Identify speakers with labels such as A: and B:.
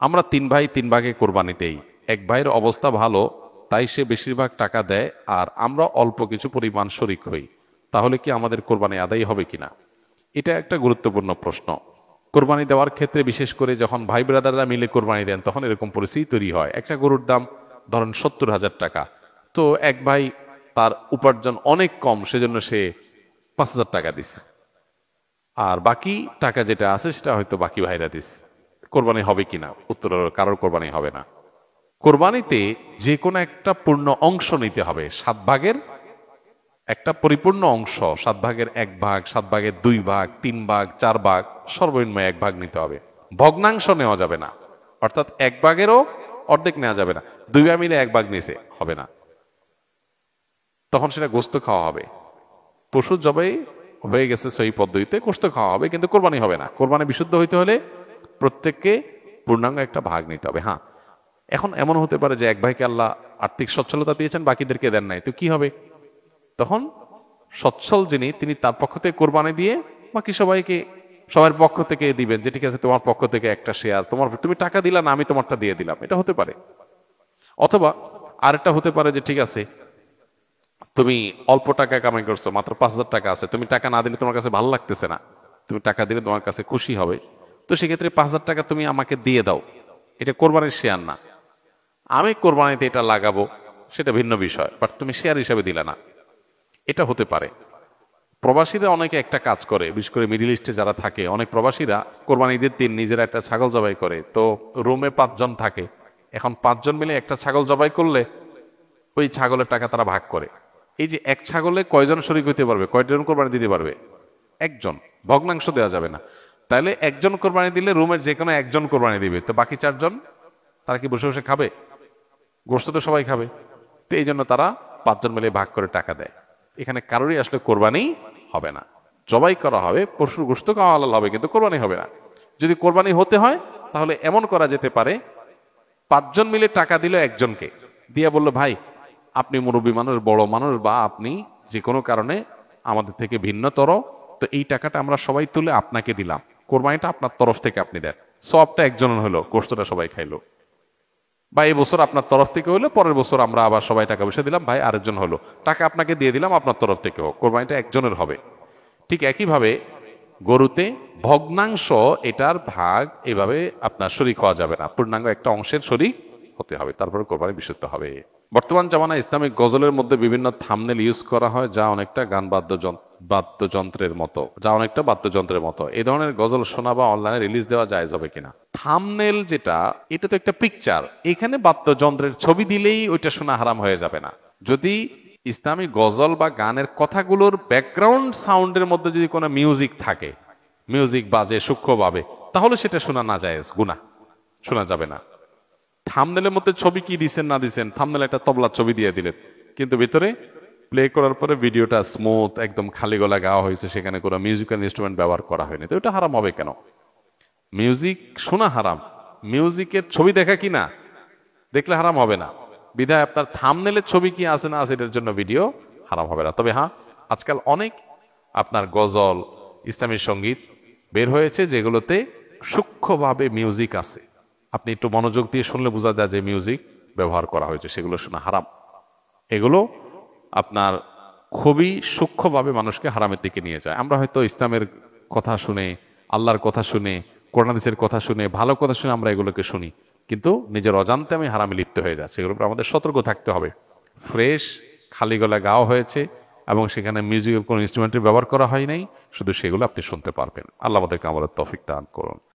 A: আমরা তিন ভাই তিন ভাগে কোরবানি দেই। এক ভাইয়ের অবস্থা ভালো, তাই সে বেশিরভাগ টাকা দেয়, আর আমরা অল্প কিছু পরিমাণ শরিক হই। তাহলে কি আমাদের কোরবানি আদায় হবে কিনা? এটা একটা গুরুত্বপূর্ণ প্রশ্ন। কোরবানি দেওয়ার ক্ষেত্রে বিশেষ করে যখন ভাই ব্রাদাররা মিলে কোরবানি দেন, তখন এরকম পরিস্থিতি তৈরি হয়। একটা গরুর দাম ধরেন 70,000 টাকা, তো এক ভাই তার উপার্জন অনেক কম, সেজন্য সে 5,000 টাকা দিছে, আর বাকি টাকা যেটা আছে সেটা হয়তো বাকি ভাইরা দিস। কোরবানি হবে কিনা? উত্তর হলো কারোর কোরবানি হবে না। কোরবানিতে যে কোনো একটা পূর্ণ অংশ নিতে হবে। 7 ভাগের একটা পরিপূর্ণ অংশ, 7 ভাগের 1 ভাগ, 7 ভাগের 2 ভাগ, 3 ভাগ, 4 ভাগ, সর্বনিম্ন 1 ভাগ নিতে হবে। ভগ্নাংশ নেওয়া যাবে না, অর্থাৎ 1 ভাগেরও অর্ধেক নেওয়া যাবে না। 2 ভাই মিলে 1 ভাগ নিছে, হবে না, তখন সেটা গোস্ত খাওয়া হবে। পশু জবাই হয়ে গেছে সেই পদ্ধতিতে, গোস্ত খাওয়া হবে, কিন্তু কোরবানি হবে না। কোরবানি বিশুদ্ধ হইতে হলে প্রত্যেককে পূর্ণাঙ্গ একটা ভাগ নিতে হবে। হ্যাঁ, এখন এমন হতে পারে যে এক ভাইকে আল্লাহ আর্থিক সচ্ছলতা দিয়েছেন, বাকিদেরকে দেন নাই, তো কি হবে? তখন সচ্ছল যিনি, তিনি তার পক্ষ থেকে কোরবানি দিয়ে বাকি সবাইকে সবার পক্ষ থেকে দিবেন, যে ঠিক আছে তোমার পক্ষ থেকে একটা শেয়ার, তুমি টাকা দিলা না, আমি তোমারটা দিয়ে দিলাম, এটা হতে পারে। অথবা আরেকটা হতে পারে যে ঠিক আছে, তুমি অল্প টাকা কামাই করছো, মাত্র 5,000 টাকা আছে, তুমি টাকা না দিলে তোমার কাছে ভালো লাগতেছে না, তুমি টাকা দিলে তোমার কাছে খুশি হবে, তো সেক্ষেত্রে 5,000 টাকা তুমি আমাকে দিয়ে দাও, এটা কোরবানির শেয়ার না। আমি কোরবানিতে এটা লাগাবো, সেটা ভিন্ন বিষয়, বাট তুমি শেয়ার হিসাবে দিলে না, এটা হতে পারে। প্রবাসীরা অনেকে একটা কাজ করে, বিশেষ করে মিডিল ইস্টে যারা থাকে, অনেক প্রবাসীরা কোরবানি ঈদের দিন নিজেরা একটা ছাগল জবাই করে। তো রুমে 5 জন থাকে, এখন 5 জন মিলে একটা ছাগল জবাই করলে ওই ছাগলের টাকা তারা ভাগ করে। এই যে এক ছাগলে কয়জন শরিক হইতে পারবে, কয়জন কোরবানি দিতে পারবে? একজন। ভগ্নাংশ দেওয়া যাবে না। তাহলে একজন কোরবানি দিলে রুমের যে কোনো একজন কোরবানি দিবে, তো বাকি 4 জন তারা কি বসে বসে খাবে? গোস্ত তো সবাই খাবে। তো এই জন্য তারা 5 জন মিলে ভাগ করে টাকা দেয়। এখানে কারোরই আসলে কোরবানি হবে না, জবাই করা হবে, পশুর গোস্ত খাওয়া হালাল হবে, কিন্তু কোরবানি হবে না। যদি কোরবানি হতে হয় তাহলে এমন করা যেতে পারে, 5 জন মিলে টাকা দিল একজনকে, দিয়া বলল ভাই আপনি মুরব্বী মানুষ, বড় মানুষ, বা আপনি যে কোনো কারণে আমাদের থেকে ভিন্নতর, তো এই টাকাটা আমরা সবাই তুলে আপনাকে দিলাম, কোরবানিটা আপনার তরফ থেকে আপনি দেন, সবটা একজনের হলো, গোস্তটা সবাই খাইলো। বা এই বছর আপনার তরফ থেকে হলো, পরের বছর আমরা আবার সবাই টাকা পয়সা দিলাম, ভাই আরেকজন হলো, টাকা আপনাকে দিয়ে দিলাম, আপনার তরফ থেকে হোক, কোরবানিটা একজনের হবে। ঠিক একইভাবে গরুতে ভগ্নাংশ, এটার ভাগ এভাবে আপনার শরিক হওয়া যাবে না, পূর্ণাঙ্গ একটা অংশের শরিক হতে হবে, তারপরে কোরবানি বিশুদ্ধ হবে। বর্তমান জামানায় ইসলামিক গজলের মধ্যে বিভিন্ন থাম্বনেল ইউজ করা হয়, যা অনেকটা গান বাদ্যযন্ত্রের মতো, এই ধরনের গজল শোনা বা অনলাইনে রিলিজ দেওয়া যায় হবে কিনা? থাম্বনেল যেটা, এটা তো একটা পিকচার, এখানে বাদ্যযন্ত্রের ছবি দিলেই ওইটা শোনা হারাম হয়ে যাবে না। যদি ইসলামী গজল বা গানের কথাগুলোর ব্যাকগ্রাউন্ড সাউন্ডের মধ্যে যদি কোনো মিউজিক থাকে, মিউজিক বাজে সূক্ষ্মভাবে, তাহলে সেটা শোনা না জায়েজ, গুনাহ, শোনা যাবে না। থাম্বনেলের মধ্যে ছবি কি দিছেন না দিছেন, থাম্বনেল একটা তবলার ছবি দিয়ে দিলেন, কিন্তু ভিতরে প্লে করার পরে ভিডিওটা স্মুথ একদম খালি গলা গাওয়া হয়েছে, সেখানে কোনো মিউজিক্যাল ইনস্ট্রুমেন্ট ব্যবহার করা হয়নি, তো এটা হারাম হবে কেন? মিউজিক শোনা হারাম, মিউজিকের ছবি দেখা কি না দেখলে হারাম হবে না। বিধায় আপনার থাম্বনেলের ছবি কি আছে না আছে, এটার জন্য ভিডিও হারাম হবে না। তবে হ্যাঁ, আজকাল অনেক আপনার গজল, ইসলামী সঙ্গীত বের হয়েছে যেগুলোতে সূক্ষ্মভাবে মিউজিক আছে, আপনি একটু মনোযোগ দিয়ে শুনলে বোঝা যায় যে মিউজিক ব্যবহার করা হয়েছে, সেগুলো শোনা হারাম। এগুলো আপনার খুবই সূক্ষ্মভাবে মানুষকে হারামের দিকে নিয়ে যায়। আমরা হয়তো ইসলামের কথা শুনে, আল্লাহর কথা শুনে, কোরআন হাদিসের কথা শুনে, ভালো কথা শুনে আমরা এগুলোকে শুনি, কিন্তু নিজের অজান্তে আমি হারামে লিপ্ত হয়ে যাচ্ছি। এগুলোর উপর আমাদের সতর্ক থাকতে হবে। ফ্রেশ খালি গলা গাওয়া হয়েছে এবং সেখানে মিউজিকের কোনো ইনস্ট্রুমেন্টের ব্যবহার করা হয় নাই, শুধু সেগুলো আপনি শুনতে পারবেন। আল্লাহ আমাদেরকে আমাদের তৌফিক দান করুন।